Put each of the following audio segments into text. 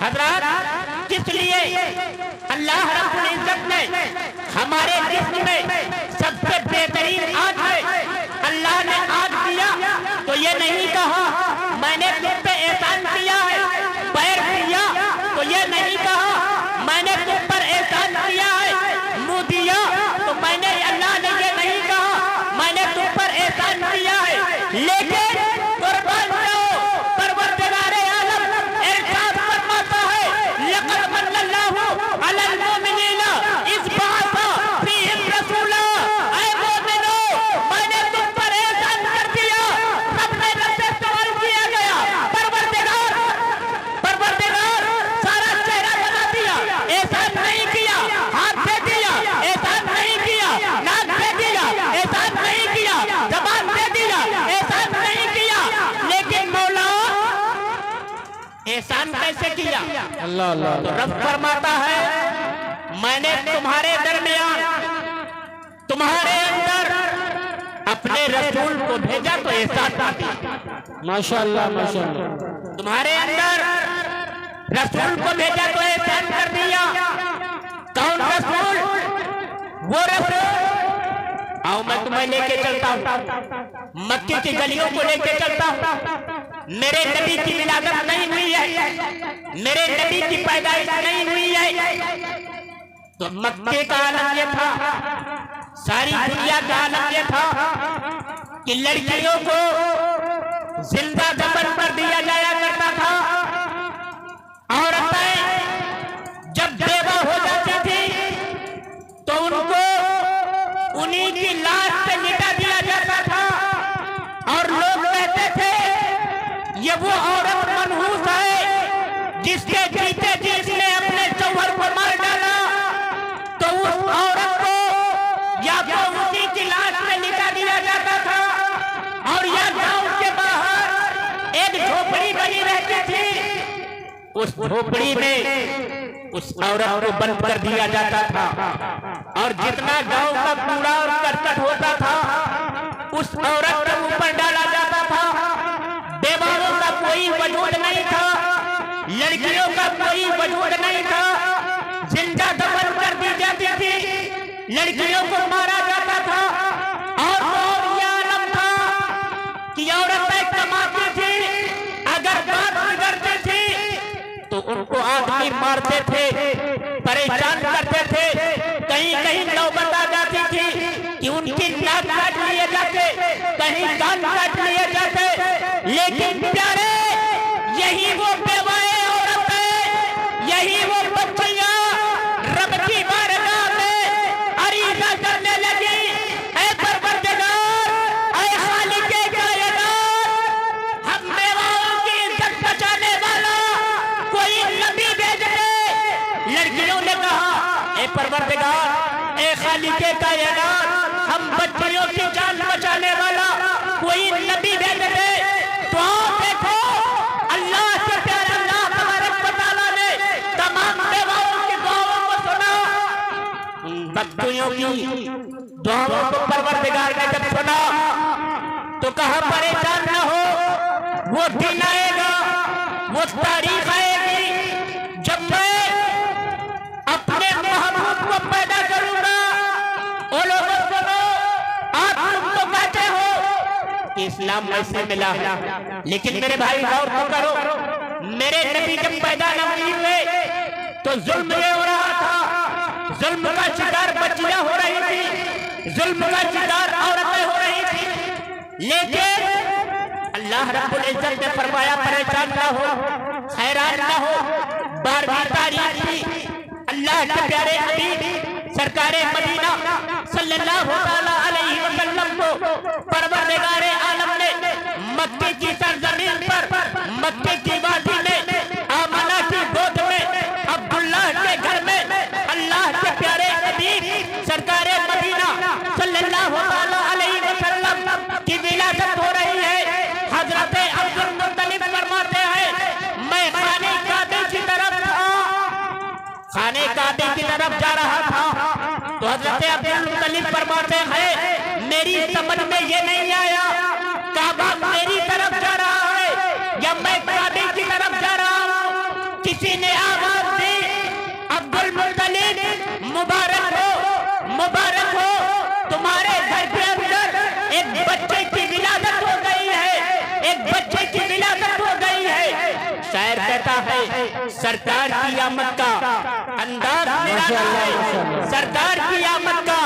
हजरत किस लिए अल्लाह रब्बुल इज्जत ने हमारे जिस्म में सबसे बेहतरीन आग है, अल्लाह ने आग दिया तो ये नहीं कहा मैंने तुम पे एहसान किया है, पैर दिया तो ये नहीं कहा मैंने तुम पर एहसान किया है, मुंह दिया तो मैंने अल्लाह ने ये नहीं कहा मैंने तुम पर एहसान किया है। लेकिन कुर्बान जाओ परवरदिगारे आलम इरशाद फरमाता है लक़द मन्नल्लाहु अलल मुमिनीना इज़ बअसा फ़ीहिम रसूला, ऐ मोमिनो मैंने तुम पर एहसान कर दिया। सबने रब से सवाल किया गया परवरदिगार सारा चेहरा बना दिया, एहसान नहीं किया, हाथ दे दिया, एहसान नहीं किया, नाक दे दिया, एहसान नहीं किया, जबान दे दिया, एहसान नहीं किया। लेकिन मौला एहसान कैसे किया? अल्लाह अल्लाह तो रब फरमाता है मैंने तुम्हारे दरमियान तुम्हारे अंदर अपने रसूल को भेजा तो एहसान कर दिया। माशाअल्लाह माशाअल्लाह। तुम्हारे अंदर रसूल को भेजा तो एहसान कर दिया। कौन रसूल? वो रसूल आओ मैं तुम्हें लेके चलता हूँ, मक्के की गलियों को लेके चलता हूँ। मेरे नबी की विलादत नहीं हुई है, मेरे नबी की पैदाइश नहीं हुई है। तो मक्के का आलम ये था, सारी दुनिया का आलम ये था कि लड़कियों को जिंदा दफन कर दिया जाया करता था। औरतें जब बेवा हो जाती थी तो उनको उन्हीं की लाश से लिटा दिया जाता था और लोग कहते थे ये वो औरत मनहूस है जिसके जीते जी इसने अपने जौहर को मार डाला। तो उस औरत को या तो उसी की लाश में लिटा दिया जाता था और या गांव के बाहर एक झोपड़ी बनी रहती थी, उस झोपड़ी में उस औरत को बंद कर दिया जाता था और जितना गांव का कूड़ा और करकट होता था उस औरत के ऊपर डाला जाता था। बेवाओं का कोई वजूद नहीं था, लड़कियों का कोई वजूद नहीं था, जिंदा दफन कर दी जाती थी, लड़कियों को मारा जाता था। और यह आलम था कि औरतें कमाती थी, अगर बात बिगड़ती थी तो उनको आदमी मारते थे, परेशान करते थे। कहीं कहीं नौबत आ जाती थी कि उनकी नाक काट लिए जाते, कहीं कान काट लिए जाते। लेकिन प्यारे यही वो बेवाएं औरतें, यही वो बच्चियां रब की बारगाह में अरीज़ा करने लगी, ऐ परवरदिगार, ऐ खालिक़े कायनात, हम बेवाओं की इज्जत बचाने वाला कोई नबी भेज दे। लड़कियों ने कहा ऐ परवरदिगार, ऐ खालिक़े कायनात, हम बच्चियों की जान बचाने वाला कोई नबी भेज दे। तो आप देखो अल्लाह के प्यारे अल्लाह तबारक व तआला ने तमाम बेवाओं की दुआओं को सुना। बच्चियों की दुआओं को परवरदिगार ने जब सुना तो कहा परेशान न हो, वो दिन आएगा, वो तारीख आएगी जब मैं अपने महबूब को पैदा करूंगा। ओ लोगों सुनो, आप लोग तो कहते हो कि इस्लाम ऐसे मिला, लेकिन मेरे भाई गौर तो करो, मेरे नबी जब पैदा नहीं हुए तो जुल्म ये हो रहा था, जुल्म का शिकार बच्चियां हो रही थी, जुल्म का शिकार औरतें हो रही थी। लेकिन अल्लाह रब्बुल इज्जत ने फरमाया परेशान ना हो, हैरान ना हो। 12वीं तारीख थी, अल्लाह के प्यारे हबीब सरकारे मदीना सल्लल्लाहु अलैहि वसल्लम को परवरदिगारे आलम ने मक्के की सरजमीन पर, मक्के की वादी में, आमना की गोद में, अब्दुल्लाह के घर में अल्लाह के प्यारे हबीब सरकारे मदीना सल्लल्लाहु अलैहि वसल्लम की विलादत हो रही है। हजरत अब्दुल मुत्तलिब फरमाते हैं मैं खाने काबे की तरफ था, खाने काबे की तरफ जा रहा था तो हजरत अब्दुल मुत्तलिब फरमाते हैं मेरी समझ में ये नहीं आया काबा मेरी तरफ जा रहा है या मैं काबे की तरफ जा रहा हूँ। किसी ने आवाज दी, अब्दुल मुत्तलिब मुबारक हो, तुम्हारे घर के अंदर एक बच्चे की विलादत हो गई है, एक बच्चे की विलादत हो गई है। शायर कहता है सरकार की आमद का अंदाज निराला है, सरकार की आमद का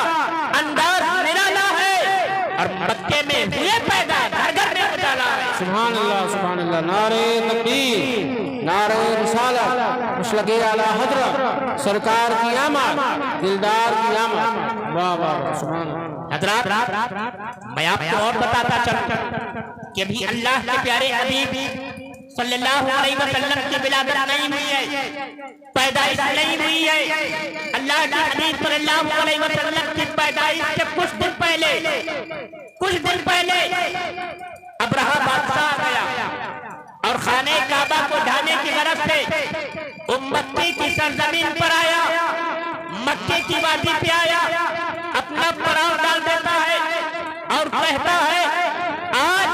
अंदाज निराला है, और मक्के में हुए पैदा, घर घर में उजाला है। सुभान अल्लाह, नारे तकबीर, नारे रिसालत, मुशलके आला हजरत, सरकार की आमद, दिलदार की आमद। वाह वाह, सुभान अल्लाह। हजरात, मैं आपको और बताता चलूं कि अभी अल्लाह के प्यारे हबीब सल्लल्लाहु अलैहि वसल्लम की विलादत नहीं हुई है, पैदाइश नहीं हुई है। अल्लाह के हबीब सल्लल्लाहु अलैहि वसल्लम की पैदाइश से कुछ दिन पहले अब्रहा बादशाह आ गया और खाने काबा को ढाने की गरज से उम्मती की सरजमीन पर आया, मक्के की वादी पे आया, अपना पड़ाव डाल देता है और कहता है आज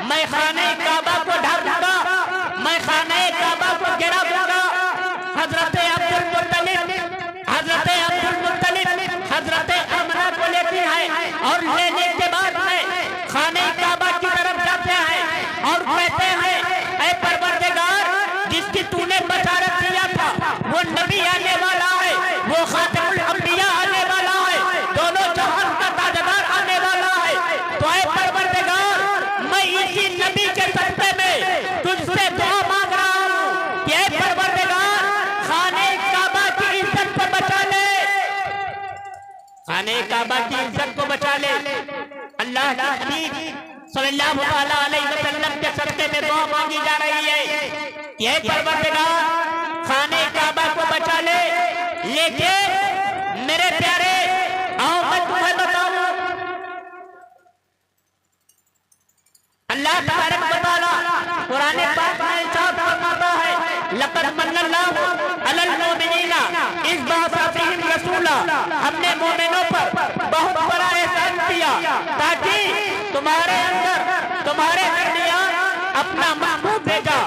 मैं खाने काबा को ढा दूंगा, मैं खाने काबा को गिरा दूंगा। हजरत अब्दुल मुत्तलिब हजरत आमना को लेती है और लेने के बाद में खाने काबा की तरफ जाते हैं और कहते हैं ऐ परवरदिगार, जिसकी तूने बशारत दिया था वो नबी आने वाला है, वो खातिमुल अंबिया आने वाला है, दोनों जहान का ताजदार आने वाला है। तो ऐ परवरदिगार, मैं इसी नबी के सदक़े में तुझसे दुआ मांग रहा हूँ कि ऐ परवरदिगार, खाने काबा की इज्जत को बचा ले, खाने काबा की इज्जत को बचा ले। अल्लाह के हबीब सल्लल्लाहु अलैहि वसल्लम के सदक़े में दुआ मांगी जा रही है कि ऐ परवरदिगार, खाने काबा को बचा ले। लेकिन मेरे प्यारे, आओ मैं तुम्हें बताऊं, अल्लाह तबारक व तआला कुरान पाक में इरशाद फरमाता है लक़द मन्नल्लाहु अलल मुमिनीना इज़ बअसा फ़ीहिम रसूला, हमने मोमिनों पर बहुत बड़ा एहसान किया ताकि तुम्हारे अंदर, तुम्हारे दरमियान अपना महबूब भेजा।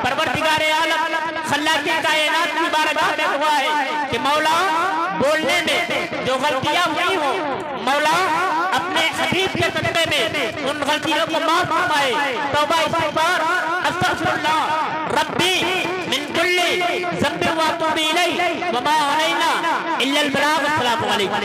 परवरदिगार आलम खल्लाक़े कायनात की बारगाह में दुआ है कि मौला बोलने में जो गलतियां हुई हो, मौला अपने हबीब के सदक़े में उन गलतियों को माफ फरमाए। तौबा इस्तग़फ़ार, अस्तग़फ़िरुल्लाह रब्बी मिन कुल्ली ज़ंबिन व अतूबु इलैहि व मा अलैना इल्लल बलाग। अस्सलामु अलैकुम।